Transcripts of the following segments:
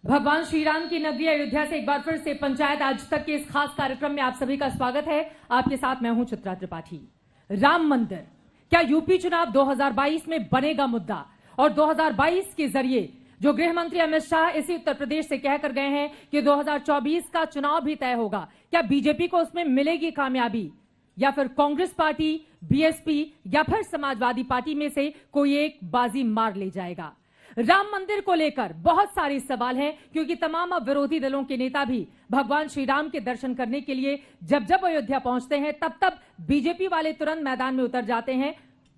भगवान श्री राम की नगरी अयोध्या से एक बार फिर से पंचायत आज तक के इस खास कार्यक्रम में आप सभी का स्वागत है। आपके साथ मैं हूं चित्रा त्रिपाठी। राम मंदिर क्या यूपी चुनाव 2022 में बनेगा मुद्दा? और 2022 के जरिए जो गृह मंत्री अमित शाह इसी उत्तर प्रदेश से कहकर गए हैं कि 2024 का चुनाव भी तय होगा, क्या बीजेपी को उसमें मिलेगी कामयाबी या फिर कांग्रेस पार्टी, बीएसपी या फिर समाजवादी पार्टी में से कोई एक बाजी मार ले जाएगा? राम मंदिर को लेकर बहुत सारे सवाल हैं, क्योंकि तमाम अब विरोधी दलों के नेता भी भगवान श्री राम के दर्शन करने के लिए जब जब अयोध्या पहुंचते हैं तब बीजेपी वाले तुरंत मैदान में उतर जाते हैं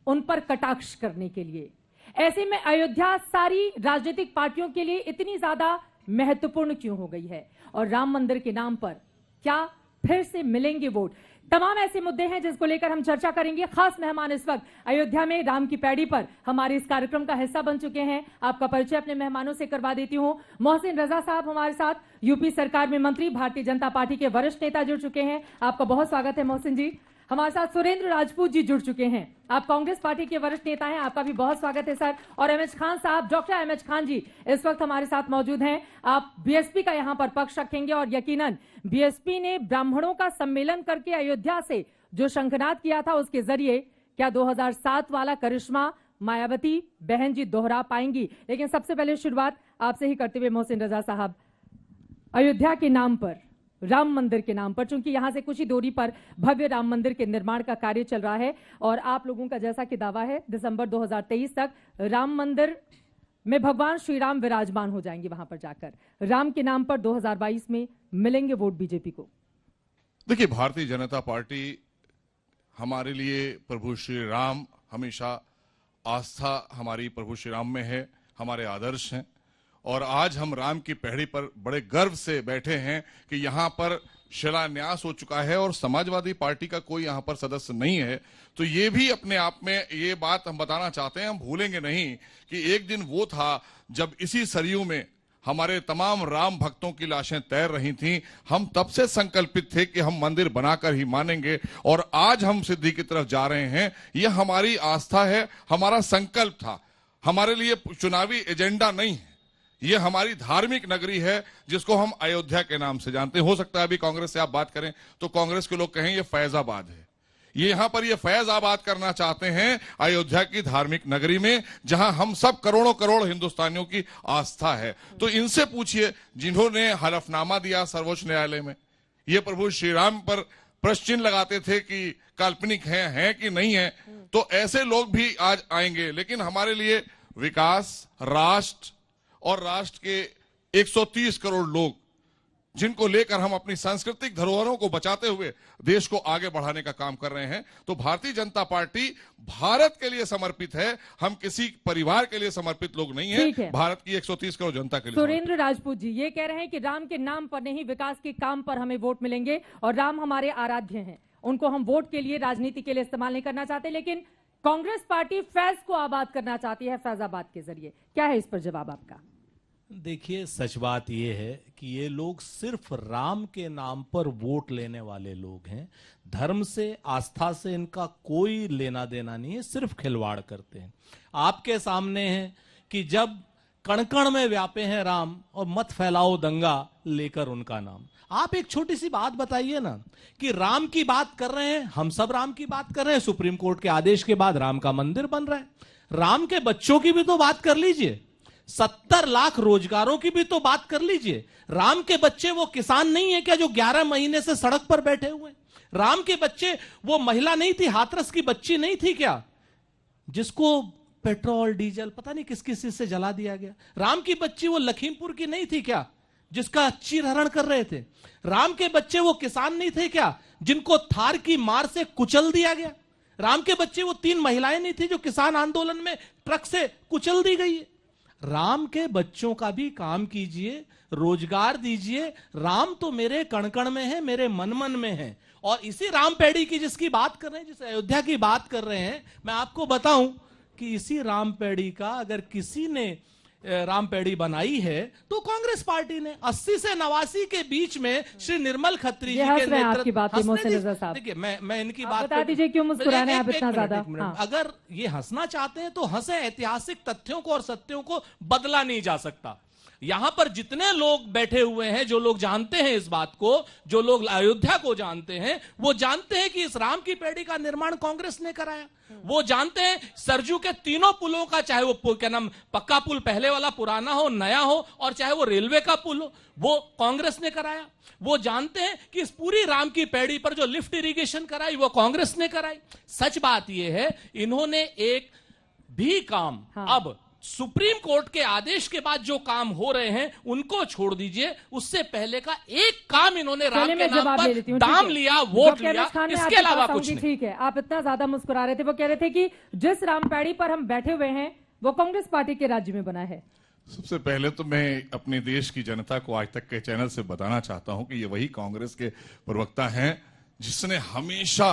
उन पर कटाक्ष करने के लिए। ऐसे में अयोध्या सारी राजनीतिक पार्टियों के लिए इतनी ज्यादा महत्वपूर्ण क्यों हो गई है और राम मंदिर के नाम पर क्या फिर से मिलेंगे वोट? तमाम ऐसे मुद्दे हैं जिसको लेकर हम चर्चा करेंगे। खास मेहमान इस वक्त अयोध्या में राम की पैड़ी पर हमारे इस कार्यक्रम का हिस्सा बन चुके हैं। आपका परिचय अपने मेहमानों से करवा देती हूं। मोहसिन रजा साहब हमारे साथ, यूपी सरकार में मंत्री, भारतीय जनता पार्टी के वरिष्ठ नेता जुड़ चुके हैं। आपका बहुत स्वागत है मोहसिन जी। हमारे साथ सुरेंद्र राजपूत जी जुड़ चुके हैं, आप कांग्रेस पार्टी के वरिष्ठ नेता हैं, आपका भी बहुत स्वागत है सर। और एमएच खान साहब, डॉक्टर एमएच खान जी इस वक्त हमारे साथ मौजूद हैं। आप बीएसपी का यहां पर पक्ष रखेंगे और यकीनन बीएसपी ने ब्राह्मणों का सम्मेलन करके अयोध्या से जो शंखनाद किया था उसके जरिए क्या 2007 वाला करिश्मा मायावती बहन जी दोहरा पाएंगी? लेकिन सबसे पहले शुरुआत आपसे ही करते हुए मोहसिन रजा साहब, अयोध्या के नाम पर, राम मंदिर के नाम पर, चूंकि यहां से कुछ ही दूरी पर भव्य राम मंदिर के निर्माण का कार्य चल रहा है और आप लोगों का जैसा कि दावा है दिसंबर 2023 तक राम मंदिर में भगवान श्री राम विराजमान हो जाएंगे। वहां पर जाकर राम के नाम पर 2022 में मिलेंगे वोट बीजेपी को? देखिए, भारतीय जनता पार्टी हमारे लिए प्रभु श्री राम, हमेशा आस्था हमारी प्रभु श्री राम में है, हमारे आदर्श हैं। और आज हम राम की पहड़ी पर बड़े गर्व से बैठे हैं कि यहाँ पर शिलान्यास हो चुका है और समाजवादी पार्टी का कोई यहाँ पर सदस्य नहीं है। तो ये भी अपने आप में ये बात हम बताना चाहते हैं, हम भूलेंगे नहीं कि एक दिन वो था जब इसी सरयू में हमारे तमाम राम भक्तों की लाशें तैर रही थीं। हम तब से संकल्पित थे कि हम मंदिर बनाकर ही मानेंगे और आज हम सिद्धि की तरफ जा रहे हैं। यह हमारी आस्था है, हमारा संकल्प था, हमारे लिए चुनावी एजेंडा नहीं है। ये हमारी धार्मिक नगरी है जिसको हम अयोध्या के नाम से जानते हैं। हो सकता है अभी कांग्रेस से आप बात करें तो कांग्रेस के लोग कहें ये फैजाबाद है। ये यहां पर ये फैजाबाद करना चाहते हैं अयोध्या की धार्मिक नगरी में, जहां हम सब करोड़ों करोड़ हिंदुस्तानियों की आस्था है। तो इनसे पूछिए जिन्होंने हलफनामा दिया सर्वोच्च न्यायालय में, ये प्रभु श्री राम पर प्रश्न चिन्ह लगाते थे कि काल्पनिक है कि नहीं है, तो ऐसे लोग भी आज आएंगे। लेकिन हमारे लिए विकास, राष्ट्र और राष्ट्र के 130 करोड़ लोग, जिनको लेकर हम अपनी सांस्कृतिक धरोहरों को बचाते हुए देश को आगे बढ़ाने का काम कर रहे हैं, तो भारतीय जनता पार्टी भारत के लिए समर्पित है। हम किसी परिवार के लिए समर्पित लोग नहीं है, भारत की 130 करोड़ जनता के लिए। सुरेंद्र राजपूत जी ये कह रहे हैं कि राम के नाम पर नहीं, विकास के काम पर हमें वोट मिलेंगे और राम हमारे आराध्य हैं, उनको हम वोट के लिए, राजनीति के लिए इस्तेमाल नहीं करना चाहते। लेकिन कांग्रेस पार्टी फैज को आबाद करना चाहती है फैजाबाद के जरिए। क्या है इस पर जवाब आपका? देखिए, सच बात यह है कि ये लोग सिर्फ राम के नाम पर वोट लेने वाले लोग हैं। धर्म से, आस्था से इनका कोई लेना देना नहीं है, सिर्फ खिलवाड़ करते हैं। आपके सामने है कि जब कण कण में व्यापे हैं राम और मत फैलाओ दंगा लेकर उनका नाम। आप एक छोटी सी बात बताइए ना कि राम की बात कर रहे हैं, हम सब राम की बात कर रहे हैं, सुप्रीम कोर्ट के आदेश के बाद राम का मंदिर बन रहा है। राम के बच्चों की भी तो बात कर लीजिए, 70 लाख रोजगारों की भी तो बात कर लीजिए। राम के बच्चे वो किसान नहीं है क्या जो 11 महीने से सड़क पर बैठे हुए? राम के बच्चे वो महिला नहीं थी, हाथरस की बच्ची नहीं थी क्या, जिसको पेट्रोल डीजल पता नहीं किस किस चीज से जला दिया गया? राम की बच्ची वो लखीमपुर की नहीं थी क्या, जिसका चीरहरण कर रहे थे? राम के बच्चे वो किसान नहीं थे क्या, जिनको थार की मार से कुचल दिया गया? राम के बच्चे वो 3 महिलाएं नहीं थी जो किसान आंदोलन में ट्रक से कुचल दी गई है? राम के बच्चों का भी काम कीजिए, रोजगार दीजिए। राम तो मेरे कण कण में है, मेरे मन मन में है। और इसी राम पैड़ी की जिसकी बात कर रहे हैं, जिस अयोध्या की बात कर रहे हैं, मैं आपको बताऊं कि इसी राम पैड़ी का अगर किसी ने राम पैड़ी बनाई है तो कांग्रेस पार्टी ने 80 से 89 के बीच में श्री निर्मल खत्री जी के नेतृत्व। देखिए, मैं इनकी बात बता दीजिए क्यों मुस्कुरा रहे हैं आप इतना ज्यादा? अगर ये हंसना चाहते हैं तो हंसे, ऐतिहासिक तथ्यों को और सत्यों को बदला नहीं जा सकता। यहां पर जितने लोग बैठे हुए हैं, जो लोग जानते हैं इस बात को, जो लोग अयोध्या को जानते हैं, वो जानते हैं कि इस राम की पैड़ी का निर्माण कांग्रेस ने कराया। वो जानते हैं सरजू के तीनों पुलों का, चाहे वो क्या नाम पक्का पुल पहले वाला पुराना हो, नया हो, और चाहे वो रेलवे का पुल हो, वो कांग्रेस ने कराया। वो जानते हैं कि इस पूरी राम की पैड़ी पर जो लिफ्ट इरिगेशन कराई वो कांग्रेस ने कराई। सच बात यह है, इन्होंने एक भी काम अब सुप्रीम कोर्ट के आदेश के बाद जो काम हो रहे हैं उनको छोड़ दीजिए, उससे पहले का एक काम इन्होंने राम के नाम पर दाम लिया, वोट लिया, इसके अलावा कुछ नहीं। ठीक है, आप इतना ज्यादा मुस्कुरा रहे थे, वो कह रहे थे कि जिस रामपैड़ी पर हम बैठे हुए हैं वो कांग्रेस पार्टी के राज्य में बना है। सबसे पहले तो मैं अपने देश की जनता को आज तक के चैनल से बताना चाहता हूं कि ये वही कांग्रेस के प्रवक्ता हैं जिसने हमेशा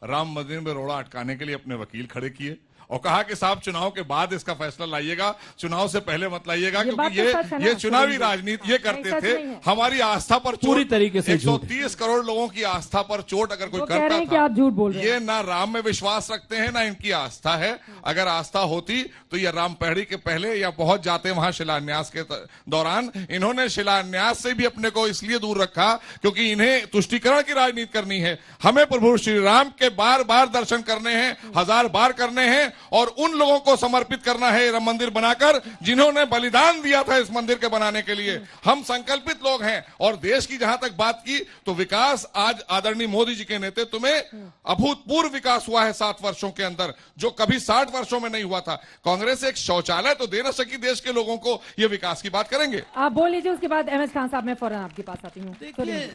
राम मंदिर में रोड़ा अटकाने के लिए अपने वकील खड़े किए और कहा कि साहब चुनाव के बाद इसका फैसला लाइएगा, चुनाव से पहले मत लाइएगा, क्योंकि ये चुनावी राजनीति ये करते थे। हमारी आस्था पर पूरी तरीके से 130 करोड़ लोगों की आस्था पर चोट अगर कोई करता था, आप झूठ बोल रहे हैं। ये ना राम में विश्वास रखते हैं ना इनकी आस्था है। अगर आस्था होती तो ये राम पैड़ी के पहले या पहुंच जाते वहां शिलान्यास के दौरान। इन्होंने शिलान्यास से भी अपने को इसलिए दूर रखा क्योंकि इन्हें तुष्टीकरण की राजनीति करनी है। हमें प्रभु श्री राम के बार बार दर्शन करने हैं, 1000 बार करने हैं, और उन लोगों को समर्पित करना है राम मंदिर बनाकर जिन्होंने बलिदान दिया था इस मंदिर के बनाने के लिए। हम संकल्पित लोग हैं। और देश की जहां तक बात की तो विकास आज आदरणीय मोदी जी के नेतृत्व में अभूतपूर्व विकास हुआ है 7 वर्षों के अंदर, जो कभी 60 वर्षों में नहीं हुआ था। कांग्रेस एक शौचालय तो दे न सकी देश के लोगों को, ये विकास की बात करेंगे। आप बोल लीजिए, उसके बाद एमएस खान साहब मैं फौरन आपके पास आती हूँ। देखिए,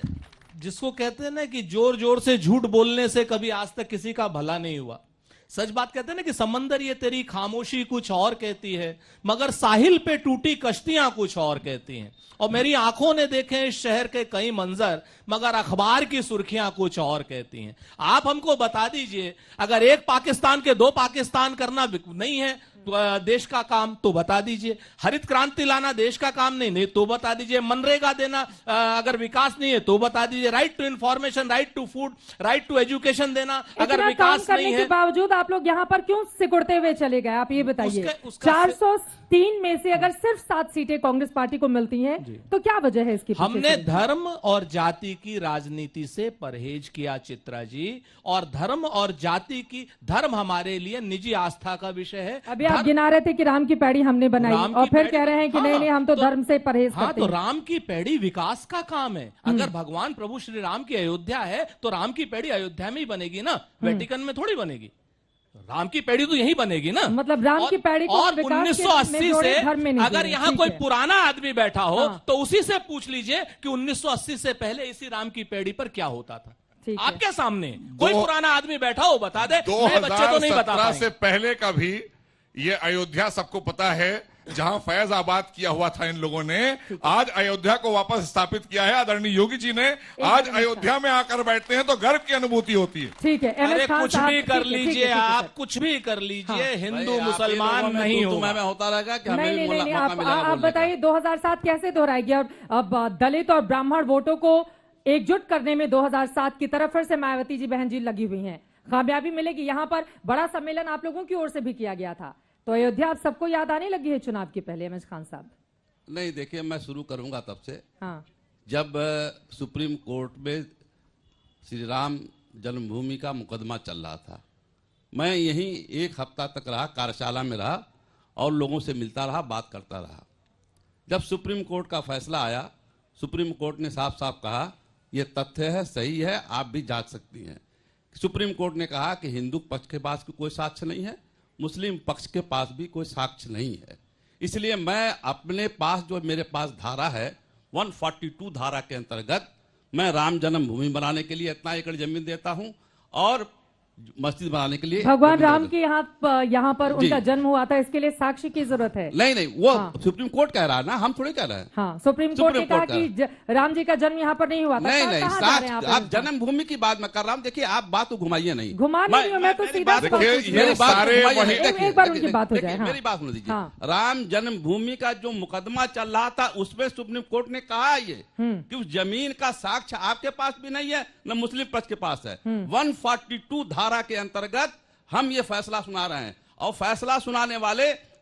जिसको कहते हैं ना कि जोर जोर से झूठ बोलने से कभी आज तक किसी का भला नहीं हुआ। सच बात कहते हैं ना कि समंदर ये तेरी खामोशी कुछ और कहती है, मगर साहिल पे टूटी कश्तियां कुछ और कहती हैं। और मेरी आंखों ने देखे इस शहर के कई मंजर, मगर अखबार की सुर्खियां कुछ और कहती हैं। आप हमको बता दीजिए, अगर एक पाकिस्तान के 2 पाकिस्तान करना नहीं है देश का काम तो बता दीजिए, हरित क्रांति लाना देश का काम नहीं तो बता दीजिए, मनरेगा देना अगर विकास नहीं है तो बता दीजिए, right to information, right to food, right to education देना अगर विकास नहीं है। के बावजूद आप लोग यहाँ पर क्यों सिकुड़ते हुए चले गए, आप ये बताइए। 403 में से अगर सिर्फ 7 सीटें कांग्रेस पार्टी को मिलती हैं तो क्या वजह है इसकी? हमने धर्म और जाति की राजनीति से परहेज किया चित्रा जी, और धर्म और जाति की, धर्म हमारे लिए निजी आस्था का विषय है। अभी आप गिना रहे थे कि राम की पैड़ी हमने बनाई और फिर कह रहे हैं कि नहीं हम तो धर्म से परहेज करते हैं। तो राम की पैड़ी विकास का काम है। अगर भगवान प्रभु श्री राम की अयोध्या है तो राम की पैड़ी अयोध्या में ही बनेगी ना, वेटिकन में थोड़ी बनेगी। राम की पैड़ी तो यहीं बनेगी ना। मतलब राम की पैड़ी को और 1980 से अगर यहाँ कोई पुराना आदमी बैठा हो तो उसी से पूछ लीजिए कि 1980 से पहले इसी राम की पैड़ी पर क्या होता था। आपके सामने कोई पुराना आदमी बैठा हो बता दे, बच्चे तो नहीं बता पाएंगे। से पहले का भी ये अयोध्या सबको पता है, जहां फैजाबाद किया हुआ था इन लोगों ने, आज अयोध्या को वापस स्थापित किया है आदरणीय योगी जी ने। आज अयोध्या में आकर बैठते हैं तो गर्व की अनुभूति होती है। ठीक है, अरे कुछ भी कर लीजिए, आप कुछ भी कर लीजिए, हिंदू मुसलमान नहीं होगा, मैं होता रहेगा कि नहीं। आप बताइए 2007 कैसे दोहराएगी? और अब दलित और ब्राह्मण वोटों को एकजुट करने में 2007 की तरफ फिर से मायावती जी बहन जी लगी हुई हैं। कामयाबी मिलेगी? यहाँ पर बड़ा सम्मेलन आप लोगों की ओर से भी किया गया था, तो अयोध्या आप सबको याद आने लगी है चुनाव के पहले। एमएस खान साहब नहीं, देखिए मैं शुरू करूंगा तब से जब सुप्रीम कोर्ट में श्री राम जन्मभूमि का मुकदमा चल रहा था। मैं यहीं 1 हफ्ता तक रहा, कार्यशाला में रहा और लोगों से मिलता रहा, बात करता रहा। जब सुप्रीम कोर्ट का फैसला आया, सुप्रीम कोर्ट ने साफ साफ कहा यह तथ्य है, सही है, आप भी जांच सकती हैं। सुप्रीम कोर्ट ने कहा कि हिंदू पक्ष के पास कोई साक्ष्य नहीं है, मुस्लिम पक्ष के पास भी कोई साक्ष्य नहीं है। इसलिए मैं अपने पास जो मेरे पास धारा है 142 धारा के अंतर्गत मैं राम जन्मभूमि बनाने के लिए इतना एकड़ जमीन देता हूं और मस्जिद बनाने के लिए भगवान राम के यहाँ पर उनका जन्म हुआ था, इसके लिए साक्ष्य की जरूरत है। नहीं वो सुप्रीम कोर्ट कह रहा है ना, हम थोड़ी कह रहे हैं। हाँ, सुप्रीम कोर्ट ने कहा कि राम जी का जन्म यहाँ पर नहीं हुआ था। नहीं आप जन्मभूमि की बात मैं कर रहा हूँ। देखिए आप बात को घुमाइए नहीं, घुमा नहीं हूँ मैं तो सीधा एक बार उनकी बात हो जाए। मेरी बात सुन दीजिए। राम जन्मभूमि का जो मुकदमा चल रहा था उसमें सुप्रीम कोर्ट ने कहा ये कि उस जमीन का साक्ष्य आपके पास भी नहीं है न मुस्लिम पक्ष के पास है। 142 धारा के अंतर्गत हम ये फैसला सुना रहे हैं और फैसला सुनाने वाले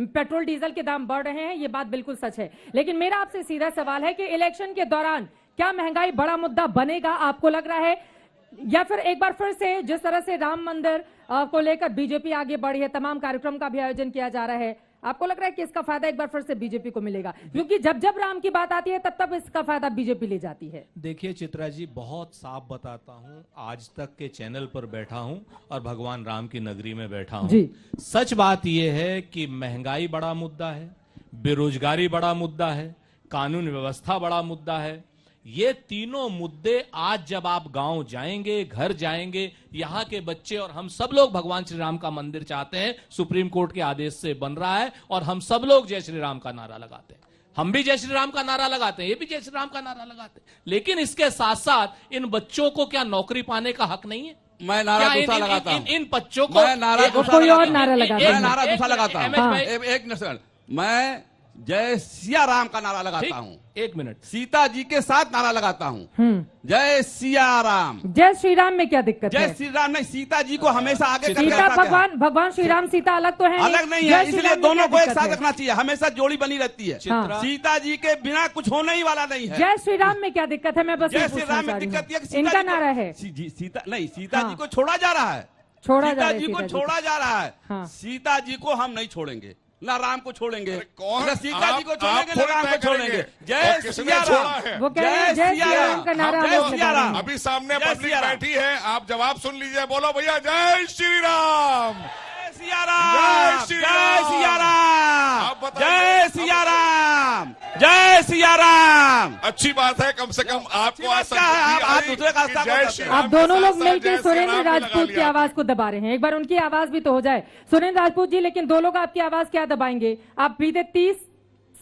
पेट्रोल डीजल के दाम बढ़ रहे हैं, ये बात बिल्कुल सच है। लेकिन मेरा आपसे सीधा सवाल है कि इलेक्शन के दौरान क्या महंगाई बड़ा मुद्दा बनेगा? आपको लग रहा है या फिर एक बार फिर से जिस तरह से राम मंदिर को लेकर बीजेपी आगे बढ़ी है, तमाम कार्यक्रम का भी आयोजन किया जा रहा है, आपको लग रहा है कि इसका फायदा एक बार फिर से बीजेपी को मिलेगा? क्योंकि जब जब राम की बात आती है तब तब इसका फायदा बीजेपी ले जाती है। देखिए चित्रा जी, बहुत साफ बताता हूं, आज तक के चैनल पर बैठा हूं और भगवान राम की नगरी में बैठा हूं। जी। सच बात यह है कि महंगाई बड़ा मुद्दा है, बेरोजगारी बड़ा मुद्दा है, कानून व्यवस्था बड़ा मुद्दा है। ये तीनों मुद्दे आज जब आप गांव जाएंगे, घर जाएंगे, यहां के बच्चे और हम सब लोग भगवान श्री राम का मंदिर चाहते हैं, सुप्रीम कोर्ट के आदेश से बन रहा है और हम सब लोग जय श्री राम का नारा लगाते हैं। हम भी जय श्री राम का नारा लगाते हैं, ये भी जय श्री राम का नारा लगाते हैं। लेकिन इसके साथ साथ इन बच्चों को क्या नौकरी पाने का हक नहीं है? मैं नारा दूसरा लगाता हूं। इन बच्चों को मैं नारा दूसरा कोई और नारा लगाता मैं नारा दूसरा लगाता हूं। हाँ। एक मिनट, मैं जय सिया राम का नारा लगाता हूं। एक मिनट, सीता जी के साथ नारा लगाता हूं। जय सिया राम। जय श्री राम में क्या दिक्कत है? जय श्री राम नहीं, सीता जी को हमेशा आगे करके सीता रखा गया। भगवान श्री राम सीता अलग तो है नहीं? अलग नहीं जय है, श्री इसलिए राम में दोनों क्या को एक दिक्कत साथ है? रखना चाहिए, हमेशा जोड़ी बनी रहती है। चित्रा। सीता जी के बिना कुछ होने ही वाला नहीं है। जय श्री राम में क्या दिक्कत है? मैं बस जय ये श्री पूछना राम चाह में रही दिक्कत यह हूँ। कि इनका नारा है सीता नहीं, सीता हाँ। जी को छोड़ा जा रहा है। छोड़ा जा सीता रहा है जी को सीता जी छोड़ा जा रहा है। हाँ। सीता जी को हम नहीं छोड़ेंगे, ना राम को छोड़ेंगे, कौन? ना सीता जी को आप छोड़ेंगे, ना थोड़ी राम तय को छोड़ेंगे। करेंगे। जय और किसने सिया छोड़ा राम। है? वो कह रहे हैं जय श्री राम का नारा जय हम लोग सिया लगा रहे राम। हैं। अभी सामने जय पब्लिक सिया राम। बैठी है, आप जवाब सुन लीजिए। बोलो भैया, जय श्री राम। जय सिया राम। जय श्री जय राम। सिया राम। आप बताइए, जय सिया राम। जय सिया राम। अच्छी बात है, कम से कम आपको आज क्या है, आप संतुष्टि आई दूसरे का कि रास्ता जय को श्री करते राम आप के दोनों लोग साथ साथ मिलकर जय श्री सुरेंद्र राम भी लगा राजपूत की लिया। आवाज को दबा रहे हैं। एक बार उनकी आवाज भी तो हो जाए। सुरेंद्र राजपूत जी, लेकिन दो लोग आपकी आवाज क्या दबाएंगे? आप बीते 30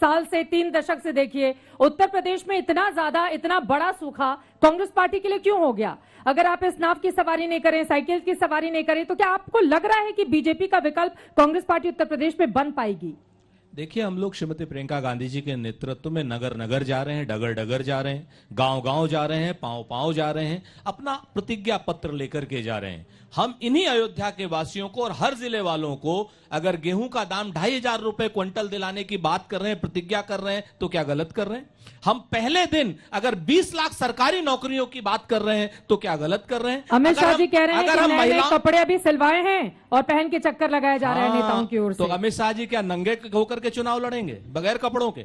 साल से, 3 दशक से देखिए, उत्तर प्रदेश में इतना बड़ा सूखा कांग्रेस पार्टी के लिए क्यों हो गया? अगर आप इस नाव की सवारी नहीं करें, साइकिल की सवारी नहीं करें, तो क्या आपको लग रहा है कि बीजेपी का विकल्प कांग्रेस पार्टी उत्तर प्रदेश में बन पाएगी? देखिए, हम लोग श्रीमती प्रियंका गांधी जी के नेतृत्व में नगर नगर जा रहे हैं, डगर डगर जा रहे हैं, गांव गांव जा रहे हैं, पांव पांव जा रहे हैं, अपना प्रतिज्ञा पत्र लेकर के जा रहे हैं। हम इन्हीं अयोध्या के वासियों को और हर जिले वालों को अगर गेहूं का दाम 2,500 रुपए क्विंटल दिलाने की बात कर रहे हैं, प्रतिज्ञा कर रहे हैं, तो क्या गलत कर रहे हैं? हम पहले दिन अगर 20 लाख सरकारी नौकरियों की बात कर रहे हैं, तो क्या गलत कर रहे हैं? अमित शाह जी कह रहे हैं कि नए नए कपड़े अभी सिलवाए हैं और पहन के चक्कर लगाए जा रहे हैं नेताओं की ओर से। तो अमित शाह जी क्या नंगे होकर के चुनाव लड़ेंगे बगैर कपड़ों के?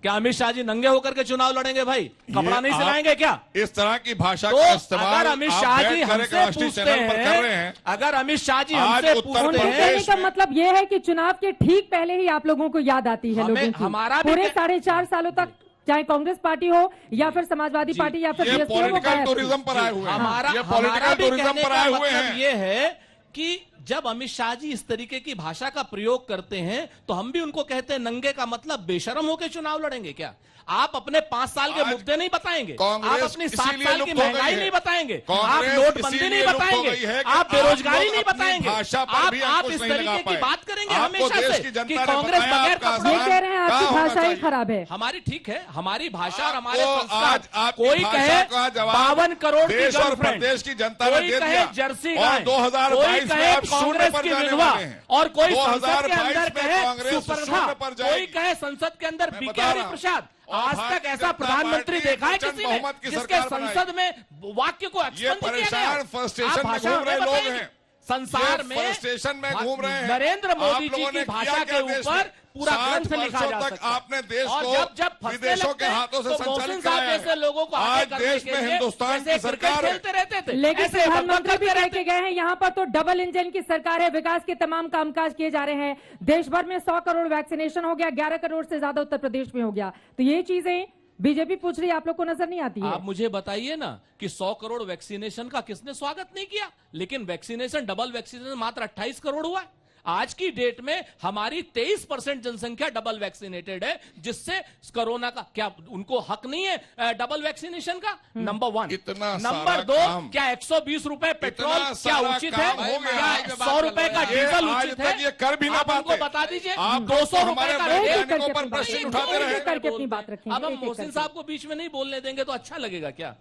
क्या अमित शाह जी नंगे होकर के चुनाव लड़ेंगे? भाई कपड़ा नहीं सिलाएंगे क्या? इस तरह की भाषा तो का इस्तेमाल अगर अमित शाह जी आप हमसे राष्ट्रीय पूछते चैनल पर कर रहे हैं, हैं, अगर अमित शाह जी आज हमसे उत्तर पूछते उनके प्रदेश हैं, कहने का में- मतलब यह है कि चुनाव के ठीक पहले ही आप लोगों को याद आती है हमें- लोगों की। हमारा भी पूरे कह- 4.5 सालों तक चाहे कांग्रेस पार्टी हो या फिर समाजवादी पार्टी या फिर ये बीएसपी हो, वो पॉलिटिकल गायब थी। टूरिज्म पर आए हुए हैं। हमारा ये हमारा पॉलिटिकल भी टूरिज्म कहने पर का आए हुए मतलब हैं। ये है कि जब अमित शाह जी इस तरीके की भाषा का प्रयोग करते हैं, तो हम भी उनको कहते हैं नंगे का मतलब बेशरम होकर चुनाव लड़ेंगे क्या? आप अपने 5 साल के आज मुद्दे नहीं बताएंगे, कांग्रेस आप अपनी 7 इसीलिए साल लुप्त की हो गई महंगाई है। नहीं बताएंगे, आप कांग्रेस नोटबंदी इसीलिए नहीं लुप्त हो बताएंगे, गई है कि आप बेरोजगारी लोग नहीं अपनी बताएंगे, भाषा पर भी आप अंकुश इस नहीं लगा तरीके की पाए। बात करेंगे आपको हमेशा देश से की जनता कि ने कांग्रेस बताया बगैर आपका कपड़ों ये स्थान कह रहे हैं आपकी कहाँ होना भाषा ही चाहिए। खराब है। हमारी ठीक है, हमारी भाषा और हमारे आपको संस्कार। आज आपकी कोई भाषा कहे का जवाब 52 करोड़ की देश और गर्लफ्रेंड, प्रदेश की जनता ने कोई दे कहे दिया। जर्सी और गाय, 2022 कोई में कहे आप शून्य कांग्रेस पर की जाने विधवा, वाले हैं। और कोई संसद के 2022 अंदर में कहे कांग्रेस सुपरधा, शून्य पर कोई जाएगी। कहे संसद के अंदर मैं बीके बता रहा हूं। हरिप्रसाद। और आज भारतीय तक ऐसा जनता प्रधानमंत्री पार्टी देखा है प्रचंड किसी ने बहुमत की जिसके सरकार बनाई। संसद में वाक्य को ये एक्सपंज किया परेशान गया? फ्रस्ट्रेशन आप में भाषा घूम रहे हमें लोग बताएंगे। हैं। संसार ये में फ्रस्ट्रेशन में घूम रहे हैं। नरेंद्र मोदी आप जी लोगों की ने भाषा किया के क्या देश ऊपर में? पूरा 60 ग्रंथ लिखा जा वर्षों तक सकता है। आपने देश और को जब फंसने विदेशों लगते के हैं, हाथों से तो संचालित मोहसिन साहब कराया है। जैसे लोगों को आगे आज करने देश के में लिए हिंदुस्तान जैसे की सरकार क्रिकेट है। खेलते रहते थे, लेकिन ऐसे प्रधानमंत्री भी करते लेके गए हैं यहाँ पर, तो डबल इंजन की सरकार है, विकास के तमाम कामकाज किए जा रहे हैं। देश भर में 100 करोड़ वैक्सीनेशन हो गया, 11 करोड़ से ज्यादा उत्तर प्रदेश में हो गया। तो ये चीजें बीजेपी पूछ रही है, आप लोग को नजर नहीं आती है? आप मुझे बताइए ना कि 100 करोड़ वैक्सीनेशन का किसने स्वागत नहीं किया? लेकिन वैक्सीनेशन, डबल वैक्सीनेशन मात्र 28 करोड़ हुआ है। आज की डेट में हमारी 23% जनसंख्या डबल वैक्सीनेटेड है, जिससे कोरोना का क्या उनको हक नहीं है डबल वैक्सीनेशन का? नंबर 1। इतना नंबर सारा 2, काम, क्या 120 रुपए पेट्रोल इतना क्या सारा उचित है? काम हो गया। क्या 100 रुपए का ये डीजल आज उचित तक है? ये कर भी ना आप हमको पाते। बता दीजिए। आप 200 रुपए हमारे का एक-एक रेट। करके पर अपनी प्रश्न बात- उठाते एक-एक रहे। करके अपनी बात रखेंगे, अब हम एक-एक मोहसिन करके। साहब को बीच में नहीं बोलने देंगे तो अच्छा लगेगा क्या?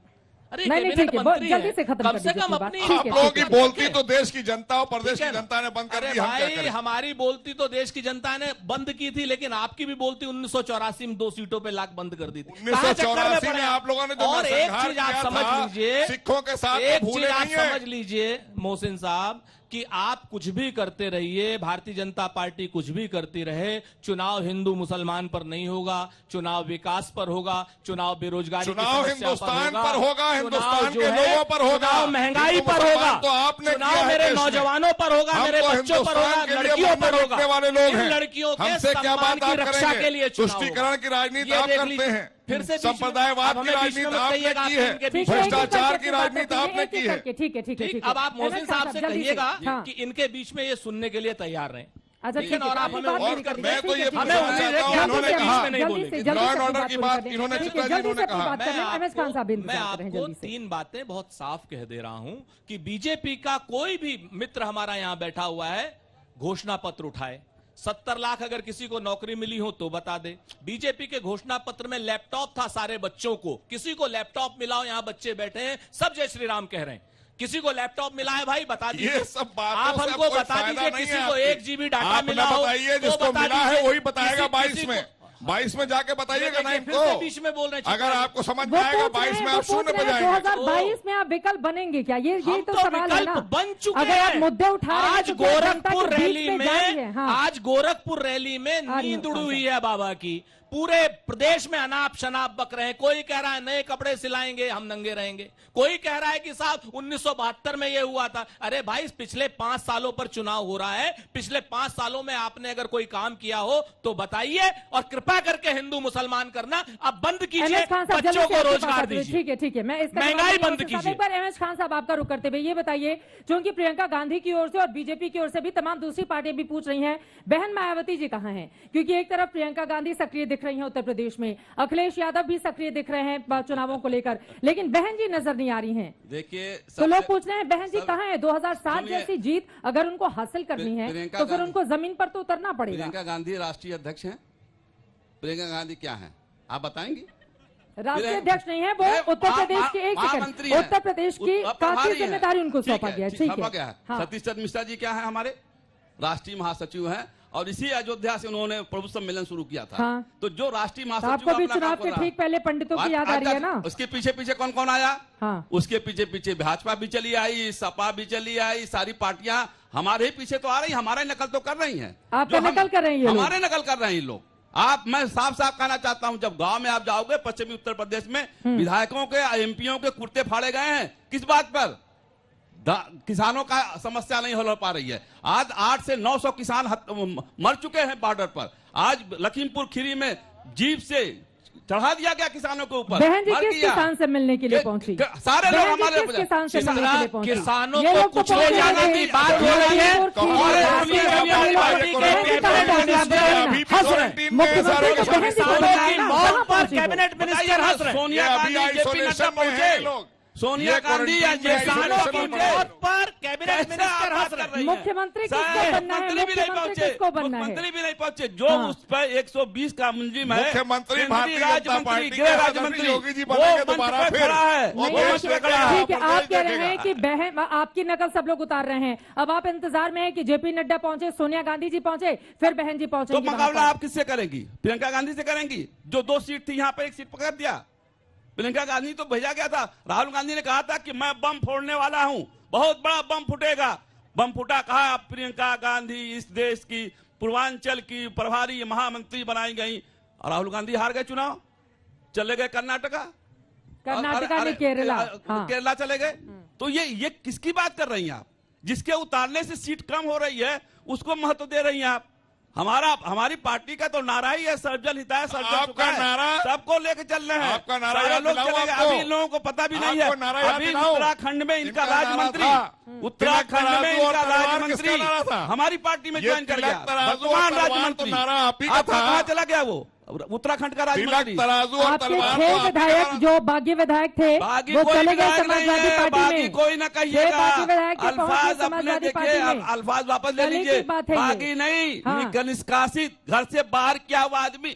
अरे नहीं, कैबिनेट ठीक है, मंत्री जल्दी है, से खत्म कम कर से दीजिए कम अपनी बात। अपनी ठीक है, आप लोगों की ठीक है, बोलती तो देश की जनता और प्रदेश ठीक है की ना? जनता ने बंद कर अरे दी, हम क्या भाई, करें? हमारी बोलती तो देश की जनता ने बंद की थी, लेकिन आपकी भी बोलती 1984 में 2 सीटों पे लाख बंद कर दी थी। 1984 में आप लोगों ने जो और एक नरसंहार चीज आप किया समझ था, लीजिए, सिखों के साथ एक तो भूले चीज आप नहीं है। समझ लीजिए मोहसिन साहब कि आप कुछ भी करते रहिए, भारतीय जनता पार्टी कुछ भी करती रहे, चुनाव हिंदू मुसलमान पर नहीं होगा, चुनाव विकास पर होगा, चुनाव बेरोजगारी की चुनाव समस्या हिंदुस्तान पर पर होगा, चुनाव हिंदुस्तान जो के है, लोगों पर होगा, चुनाव महंगाई हिंदू पर मुसलमान होगा, तो आपने चुनाव किया है मेरे देश में। नौजवानों पर होगा, हम मेरे तो बच्चों पर होगा, हिंदुस्तान के लिए लड़कियों पर मरने होगा। लिखने वाले लोग इन हैं। लड़कियों के हमसे क्या सम्मान बात की आप रक्षा के लिए करेंगे? चुनाव तुष्टीकरण की राजनीति आप देख करते लीजिए। हैं, फिर से बीच में- संप्रदायवाद अब की हमें बीच में राजनीति मत आपने कहिएगा, की है, इनके ठीक है, भ्रष्टाचार एक की एक करके राजनीति आपने एक एक की है। करके, ठीक है, ठीक है, ठीक, ठीक है। अब आप मोहसिन साहब से जल्दी कहिएगा हाँ। कि इनके बीच में ये सुनने के लिए तैयार रहें। अच्छा ठीक है, और आप आपकी हमें बात और पूरी कर मैं तो दीजिए, ये ठीक है, हमें ठीक है। उम्मीद है कि जल्दी उन्होंने से, कहा, नहीं जल्दी बोलेंगे। से, जल्दी लॉ से एंड अपनी ऑर्डर की पूरी बात कर दें। इन्होंने ठीक है, चित्रा जी जल्दी से उन्होंने अपनी कहा। बात कर लें। एमएस खान साहब मैं इंतजार कर रहे हैं, आपको जल्दी से। 3 बातें बहुत साफ कह दे रहा हूं कि बीजेपी का कोई भी मित्र हमारा यहां बैठा हुआ है, घोषणा पत्र उठाए। 70 लाख अगर किसी को नौकरी मिली हो तो बता दे। बीजेपी के घोषणा पत्र में लैपटॉप था सारे बच्चों को, किसी को लैपटॉप मिला हो? यहां बच्चे बैठे हैं, सब जय श्री राम कह रहे हैं। किसी को लैपटॉप मिला है भाई? बता दीजिए। ये सब बातों आप से हमको अब कोई बता फायदा दीजिए, नहीं किसी है को आपकी। 1 GB डाटा आप मिला ना हो बताइए, तो जिसको बता मिला है दीजिए। वही बताएगा। 22 किसी में को- 22 में जाके बताइएगा ना फिर से इनको। बीच में बोल रहे हैं। अगर आपको समझ में वो आएगा पूछ रहे 22 हैं, में वो आप शून्य पूछ पे रहे हैं, जाएंगे। 2022 में आप विकल्प बनेंगे क्या? ये हम तो सवाल है ना। विकल्प बन चुके अगर आप हैं। मुद्दे उठा रहे हैं आज तो क्या जनता गोरखपुर के बीच रैली में जा रही है? में हाँ। आज गोरखपुर रैली में नींद उड़ी हुई है बाबा की। पूरे प्रदेश में अनाप शनाप बक रहे हैं। कोई कह रहा है नए कपड़े सिलाएंगे, हम नंगे रहेंगे। कोई कह रहा है कि साहब 1972 में ये हुआ था। अरे भाई, पिछले 5 सालों पर चुनाव हो रहा है। पिछले 5 सालों में आपने अगर कोई काम किया हो तो बताइए, और कृपा करके हिंदू मुसलमान करना अब बंद कीजिए। एमएस खान साहब बच्चों जल्दी से को आपके रोजगार पास आते हुए, दीजिए। ठीक है, ठीक है। मैं इसका महंगाई जवाब बंद दूंगा। कीजिए। एक बार एमएस खान साहब आपका रुख करते हुए ये बताइए, क्योंकि प्रियंका गांधी की ओर से और बीजेपी की ओर से भी तमाम दूसरी पार्टियां भी पूछ रही हैं, बहन मायावती जी कहां हैं? क्योंकि एक तरफ प्रियंका गांधी सक्रिय दिख रही हैं उत्तर प्रदेश में, अखिलेश यादव भी सक्रिय दिख रहे हैं चुनावों को लेकर, लेकिन बहन जी नजर नहीं आ रही हैं। देखिए, तो लोग पूछ रहे हैं बहन जी सब- कहां हैं? 2007 सुनिए, जैसी जीत अगर उनको हासिल करनी है प्रियंका तो फिर गांधी- उनको जमीन पर तो उतरना पड़ेगा। प्रियंका गांधी राष्ट्रीय अध्यक्ष हैं। प्रियंका गांधी क्या है आप बताएंगे? राष्ट्रीय अध्यक्ष नहीं है वो, उत्तर प्रदेश की एक महामंत्री सेकंड, हैं। उत्तर प्रदेश की प्रभारी काफी हैं। जिम्मेदारी उनको ठीक सौंपा है, गया है। ठीक, ठीक सौंपा है, गया है। हाँ। सतीश चंद्र मिश्रा जी क्या है? हमारे राष्ट्रीय महासचिव हैं, और इसी अयोध्या से उन्होंने प्रभु सम्मेलन शुरू किया था। हाँ। तो जो राष्ट्रीय तो महासचिव आपको भी अपना काम चुनाव कर के रहा है। ठीक पहले पंडितों की याद आ रही है ना? उसके पीछे पीछे कौन कौन आया? हाँ। उसके पीछे पीछे भाजपा भी चली आई, सपा भी चली आई, सारी पार्टियां हमारे ही पीछे तो आ रही, हमारे नकल तो कर रही हैं। आपका जो हम- नकल कर रहे हैं ये लोग। हमारे नकल कर रहे हैं ये लोग। मैं साफ साफ कहना चाहता हूं, जब गांव में आप जाओगे पश्चिमी उत्तर प्रदेश में, विधायकों के एमपीओ के कुर्ते फाड़े गए हैं। किस बात पर? किसानों का समस्या नहीं हो पा रही है। आज 8 से 900 किसान मर चुके हैं बॉर्डर पर। आज लखीमपुर खीरी में जीप से चढ़ा दिया गया किसानों के ऊपर। बहन जी मर किस गया। किसान से मिलने के लिए पहुंची? सारे लोग बहन जी हमारे किस किसान से मिलने के लिए पहुंची? किसानों ये को लोग तो कुछ ले पहुंचे जाने हैं। की बात हो रही है। और मौत पर कैबिनेट मिनिस्टर हंस रहे हैं। सोनिया गांधी जेपी नड्डा पहुंचे। सोनिया गांधी या किसानों की पहुंचे। मौत पर कैबिनेट मिनिस्टर हंस रहे हैं। मुख्यमंत्री किसको बनना है? मुख्यमंत्री भी नहीं मुख्यमंत्री पहुंचे। किसको बनना है? मुख्यमंत्री भी नहीं पहुंचे। जो हाँ। उस पर 120 का मुंजिम है, मुख्यमंत्री केंद्रीय भारतीय जनता राज्य मंत्री, पार्टी के गृह राज्य आदरणीय मंत्री, योगी जी वो बनेंगे मंच दोबारा पे फिर। खड़ा है। वो वो मंच पे खड़ा है। ठीक है, आप कह रहे देखेगा। हैं कि बहन आपकी नकल सब लोग उतार रहे हैं। अब आप इंतजार में हैं कि जेपी नड्डा पहुंचे, सोनिया गांधी जी पहुंचे, फिर बहन जी तो पहुंचेंगी। मुकाबला आप किससे करेंगी? प्रियंका गांधी से करेंगी, जो 2 सीट थी, यहां पर 1 सीट पकड़ दिया। प्रियंका गांधी तो भेजा गया था। राहुल गांधी ने कहा था कि मैं बम फोड़ने वाला हूं, बहुत बड़ा बम फूटेगा। बम फूटा, कहा प्रियंका गांधी इस देश की पूर्वांचल की प्रभारी महामंत्री बनाई गई, और राहुल गांधी हार गए चुनाव, चले गए कर्नाटका, कर्नाटका में केरला, हाँ। केरला चले गए। तो ये किसकी बात कर रही हैं आप? जिसके उतारने से सीट कम हो रही है उसको महत्व दे रही हैं आप। हमारी पार्टी का तो नारा ही है, सर्वजन हिताय सर्वजन आपका सुखाय। नारा, सबको लेके चल रहे हैं। आपका नारा सारे याद लोग दिलाऊं चले गए। आपको। अभी इन लोगों को पता भी नहीं है। आपको नारा याद अभी दिलाऊं। उत्तराखंड में इनका इनका राज्य नारा मंत्री, था। उत्तराखंड में तिलक तराजू और इनका राज्य तलवार मंत्री किसका नारा था? हमारी पार्टी में ये ज्वाइन कर तिलक गया। तराजू और वर्तमान तलवार राज्य तो मंत्री नारा आप ही का आपका था। कहाँ चला गया? वो उत्तराखंड का राज्य तिलक मंत्री। तराजू और आपके तलवार 6 तो आप ही का विधायक नारा- जो बागी विधायक थे बागी वो कोई चले गए विधायक नहीं समाजवादी है, पार्टी बागी में। कोई ना कहिएगा। बागी विधायक के पहुंचे अल्फाज अपने समाजवादी देखिए, पार्टी में। अल्फाज वापस ले चलिए लीजिए। की बात है ये। बागी नहीं, हाँ। निष्कासित घर से बाहर किया हुआ आदमी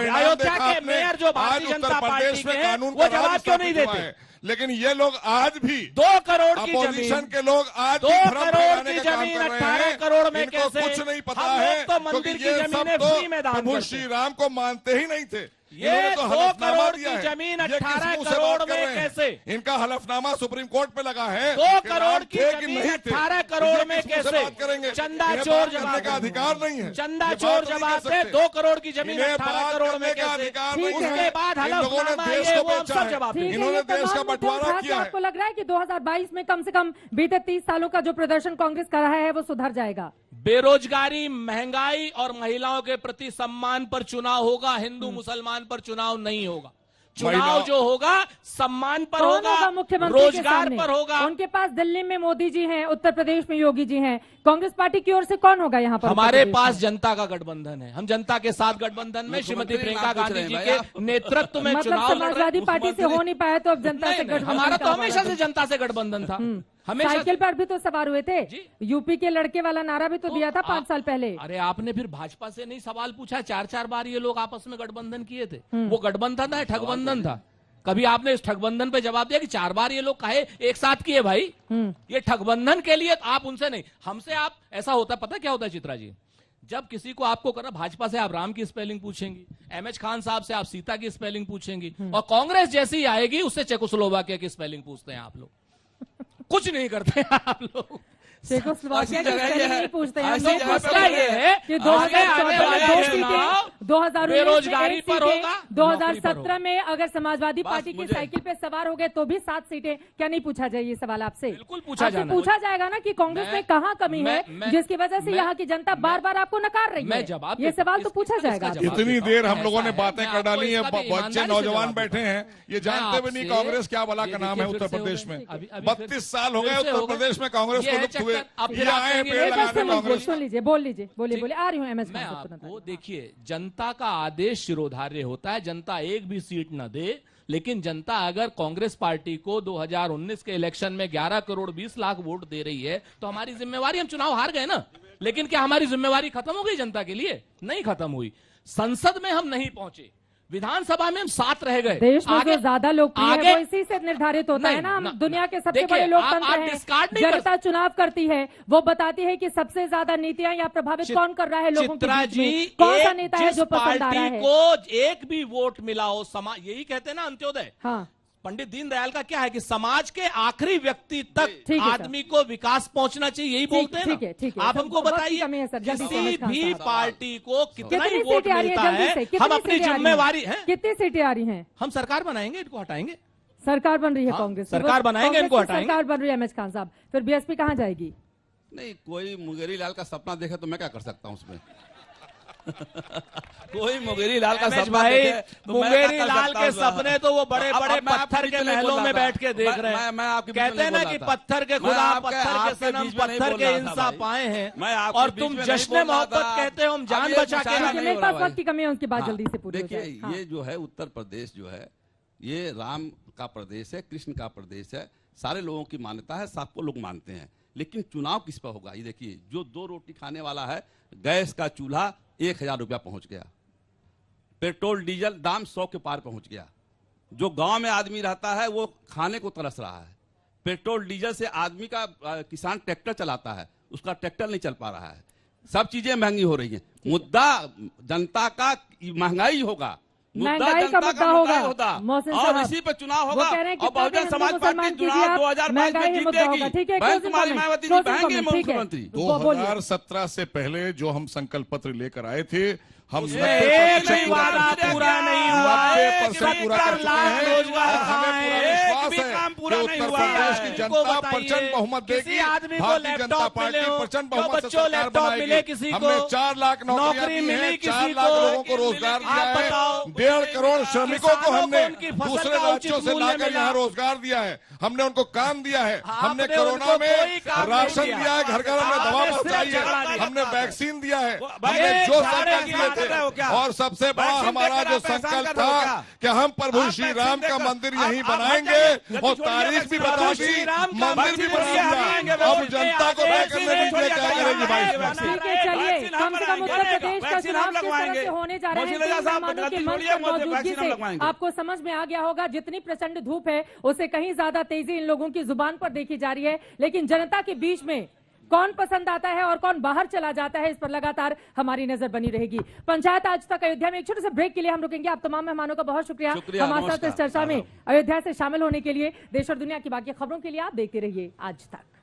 परिणाम अयोध्या देखा के आपने। मेयर जो भारतीय आज जनता उत्तर पार्टी प्रदेश के में हैं, कानून वो का जवाब राज क्यों नहीं स्थापित हुआ देते? है। लेकिन ये लोग आज भी 2 करोड़ की अपोजिशन जमीन, के लोग आज 2 भी भ्रम करोड़ फैलाने की का काम जमीन कर रहे 18 हैं। करोड़ में इनको कैसे? कुछ नहीं पता हम लोग है तो मंदिर क्योंकि की ये सब जमीनें तो फ्री में दान प्रभु करते श्री हैं। राम को मानते ही नहीं थे। ये इन्होंने तो 2 हलफनामा करोड़ दिया की है। जमीन ये किस 18 मुंह से करोड़ बात कर में रहे हैं? कैसे? इनका हलफनामा सुप्रीम कोर्ट पे लगा है 2 कि करोड़ राम की थे कि जमीन नहीं थे। 18 करोड़ ये में किस मुंह से कैसे? बात करेंगे? चंदा इन्हें चोर बात जवाब करने का देंगे। अधिकार नहीं है। चंदा ये चोर बात नहीं जवाब कर दे, सकते। 2 करोड़ की जमीन इन्हें 18 बात करोड़ करने में का कैसे? अधिकार ठीक नहीं है। है। उसके बाद इन लोगों ने हलफनामा देश ये को वो हम बेचा सब है। जवाब ठीक देंगे। है, इन्होंने ये देश का तमाम मुद्दे बंटवारा उठा के किया है। आपको लग रहा है कि 2022 में कम से कम बीते 30 सालों का जो प्रदर्शन कांग्रेस कर रहा है वो सुधर जाएगा? बेरोजगारी, महंगाई और महिलाओं के प्रति सम्मान पर चुनाव होगा, हिंदू मुसलमान पर चुनाव नहीं होगा। चुनाव महिला- जो होगा सम्मान पर कौन होगा, होगा मुख्यमंत्री के रोजगार सामने? पर होगा। उनके पास दिल्ली में मोदी जी हैं, उत्तर प्रदेश में योगी जी हैं, कांग्रेस पार्टी की ओर से कौन होगा यहाँ पर? हमारे उत्तर प्रदेश पास में? जनता का गठबंधन है। हम जनता के साथ गठबंधन में श्रीमती मुख्यमंत्री प्रियंका नाम पूछ गांधी रहे जी हैं के भाई आप। नेतृत्व में मतलब चुनाव लड़ रहे समाजवादी हैं। पार्टी से हो नहीं पाया तो अब जनता से नहीं, नहीं, गठबंधन हमारा का तो हुआ। हमेशा से जनता से गठबंधन था। हमेशा साइकिल पर भी तो सवार हुए थे। जी। यूपी के लड़के वाला नारा भी तो दिया था 5 साल पहले। अरे आपने फिर भाजपा से नहीं सवाल पूछा? 4-4 बार ये लोग आपस में गठबंधन किए थे। वो गठबंधन था, ठगबंधन था? कभी आपने इस ठगबंधन पे जवाब दिया कि 4 बार ये लोग काहे एक साथ किए भाई? ये ठगबंधन के लिए आप उनसे नहीं, हमसे आप। ऐसा होता, पता क्या होता है चित्रा जी, जब किसी को आपको करना, भाजपा से आप राम की स्पेलिंग पूछेंगी, एमएच खान साहब से आप सीता की स्पेलिंग पूछेंगी, और कांग्रेस जैसी आएगी उससे चेकोस्लोवाकिया की स्पेलिंग पूछते हैं आप लोग। कुछ नहीं करते हैं आप लोग। चेकोस्लोवाकिया की ऐसी जगह स्पेलिंग ये है। नहीं पूछते हैं। ऐसी हम जगह लोग पे मसला ये है कि आगे आने 2014 वाले में 2 चुनाव सीटें, 2019 में बेरोजगारी 1 पर सीटें, होगा, 2017 में अगर समाजवादी बस पार्टी की मुझे- साइकिल पे सवार हो गए तो भी 7 सीटें। क्या नहीं पूछा जाए ये सवाल आपसे? बिल्कुल पूछा आपसे जाना। पूछा जाएगा ना कि कांग्रेस में कहाँ कमी है जिसकी वजह से यहाँ की जनता बार बार आपको नकार रही मैं है? जवाब ये देता सवाल हूं। तो पूछा इसका जाएगा जवाब आपसे। इतनी देता देर हूं। हम लोगों ने ऐसा बातें है, कर मैं डाली हैं, आपको इसका भी बच्चे ईमानदारी से नौजवान जवाब बैठे देता हूं। हैं, ये मैं जानते भी नहीं आपसे- कांग्रेस क्या भला ये का नाम है देखिए उत्तर फिर से प्रदेश हो में। गए। अभी फिर- 32 साल हो फिर गए से उत्तर हो गए। प्रदेश में कांग्रेस ये को है लुप्त हुए। चक्कर। अब ये फिर आप आए कहेंगे पेड़ एक बार लगाने सुन लीजिए, कांग्रेस। सुन लीजिए, बोल लीजिए, बोलिए आ रही हूँ एमएस मैं खान साहब, आपको बताइए। देखिए, जनता का आदेश शिरोधार्य होता है। जनता एक भी सीट न दे, लेकिन जनता अगर कांग्रेस पार्टी को 2019 के इलेक्शन में 11 करोड़ 20 लाख वोट दे रही है तो हमारी जिम्मेवारी, हम चुनाव हार गए ना, लेकिन क्या हमारी जिम्मेवारी खत्म हो गई जनता के लिए? नहीं खत्म हुई। संसद में हम नहीं पहुंचे, विधानसभा में हम 7 रह गए। देश में जो ज्यादा लोकप्रिय है आगे- वो इसी से निर्धारित होता है नहीं, ना। हम ना, दुनिया के सबसे देखिए, बड़े आप लोकतंत्र discard नहीं हैं। कर जनता चुनाव करती है, वो बताती है कि सबसे ज्यादा नीतियां या प्रभावित कौन कर रहा है लोगों के चित्रा बीच जी, में, कौन सा एक नेता है जिस जो पसंद आ रहा पार्टी है। को एक भी वोट मिला हो, समाज, यही कहते हैं ना अंत्योदय। हाँ, पंडित दीनदयाल का क्या है कि समाज के आखिरी व्यक्ति तक ठीक है सर। आदमी को विकास पहुंचना चाहिए, यही बोलते हैं ना। ठीक है, ठीक है। आप सर, हमको वक्त की बताइए, कमी है सर, जल्दी से किसी एमएस खान भी साहब। पार्टी को कितना ही कितनी वोट सीटें आ रही है मिलता जल्दी से? है, कितनी हम अपनी सीटें आ रही हैं? जिम्मेवारी है, कितनी सीटें आ रही हैं? हम सरकार बनाएंगे, इनको हटाएंगे। सरकार बन रही है हाँ, कांग्रेस की। सरकार वो बनाएंगे, कांग्रेस इनको की हटाएंगे। सरकार बन रही है एमएच खान साहब, फिर बीएसपी कहाँ जाएगी? नहीं, कोई मुंगेरी लाल का सपना देखे तो मैं क्या कर सकता हूँ उसमें? कोई मुंगेरी लाल का रमेश सपना भाई, देखे तो मैं मुंगेरी क्या कर लाल सकता के हूँ उसमें? सपने तो वो बड़े अब बड़े मैं आपके पत्थर बीच के में नहीं महलों बोल में रहा बैठ के था। देख रहे हैं। मैं आपके बीच में कहते हैं नहीं ना बोल कि रहा था। पत्थर के मैं खुदा, आपके पत्थर के सनम, बीच में नहीं पत्थर बोल के रहा था इंसान भाई। पाए हैं, मैं आपके और बीच तुम में नहीं जश्न बोल रहा मोहब्बत था। कहते हो, हम जान अब ये बचा के मुशायरा नहीं। नहीं मेरे हो पास रहा वक्त की कमी है, उनकी बात हाँ, जल्दी से पूरी हो देखिए, जाए। हाँ। ये जो है उत्तर प्रदेश जो है, ये राम का प्रदेश है, कृष्ण का प्रदेश है, सारे लोगों की मान्यता है, सबको लोग मानते हैं। लेकिन चुनाव किस पर होगा? ये देखिए, जो 2 रोटी खाने वाला है, गैस का चूल्हा 1000 रुपया पहुंच गया, पेट्रोल डीजल दाम 100 के पार पहुंच गया। जो गांव में आदमी रहता है वो खाने को तरस रहा है। पेट्रोल डीजल से आदमी का किसान ट्रैक्टर चलाता है, उसका ट्रैक्टर नहीं चल पा रहा है। सब चीजें महंगी हो रही हैं। मुद्दा जनता का महंगाई होगा, महंगाई का मुद्दा होगा। मोहसिन और साहब, इसी पर चुनाव वो होगा। कह रहे हैं कि और बहुजन हिंदू समाज मुसलमान पार्टी कीजिए चुनाव आप, 2022 महंगाई में ही मुद्दा होगा। जीतेगी। ठीक है, बैंक closing कुमारी comment, मायावती जी closing बनेंगे comment, ठीक है। मुख्यमंत्री। वो बोलिए। 2017 से पहले जो हम संकल्प पत्र लेकर आए थे, हम उसमें 90% एक भी वादा पूरा नहीं हुआ। 90% पूरा कर चुके 70 लाख हैं। रोजगार और हमें कहाँ पूरा है? विश्वास एक भी है काम पूरा कि नहीं उत्तर हुआ प्रदेश की है। जनता इनको बताइए, प्रचंड बहुमत किसी देगी। आदमी को भारतीय जनता लैपटॉप पार्टी मिले हो, प्रचंड जो बहुमत से बच्चों सरकार लैपटॉप बनाएगी। मिले किसी हमने को, 4 लाख नौकरियां नौकरी दी मिली हैं, किसी 4 को, लाख लोगों को रोजगार आप दिया है। बताओ, 1.5 करोड़ श्रमिकों को किसानों को हमने उनकी फसल दूसरे का उचित राज्यों से मूल्य लाकर मिला। यहाँ रोजगार दिया है। हमने उनको काम दिया है। हमने आपने कोरोना उनको में कोई काम नहीं राशन दिया। दिया है, घर घर हमने दवा आपने सिर्फ पहुंचाई झगड़ा है, दिया। हमने वैक्सीन दिया है, भाई, हमने ये जो झाड़े संकल्प की लिए बात कर रहे हो थे। क्या? और सबसे बड़ा वैक्सीन हमारा देकर जो आप एहसान संकल्प कर रहे हो था क्या? कि हम प्रभु आप श्री वैक्सीन राम का देकर- मंदिर आप- यहीं आप बनाएंगे हट और जाइए। तारीख भी प्रभु बता श्री दी, राम का मंदिर भी मंदिर बना बनाएंगे, दिया। अब वैक्सीन जनता को आगे तय करने दीजिए क्या करेगी भाई इस वक्त। ठीक है, चलिए, कम से कम उत्तर प्रदेश का चुनाव किस तरह से होने जा रहे हैं, तो मेहमानों के मंच पर मौजूदगी से आपको समझ में आ गया होगा। जितनी प्रचंड धूप है उससे कहीं ज्यादा तेजी इन लोगों की जुबान पर देखी जा रही है, लेकिन जनता के बीच में कौन पसंद आता है और कौन बाहर चला जाता है, इस पर लगातार हमारी नजर बनी रहेगी। पंचायत आज तक अयोध्या में एक छोटे से ब्रेक के लिए हम रुकेंगे। आप तमाम मेहमानों का बहुत शुक्रिया हमारे साथ इस चर्चा में अयोध्या से शामिल होने के लिए। देश और दुनिया की बाकी खबरों के लिए आप देखते रहिए आज तक।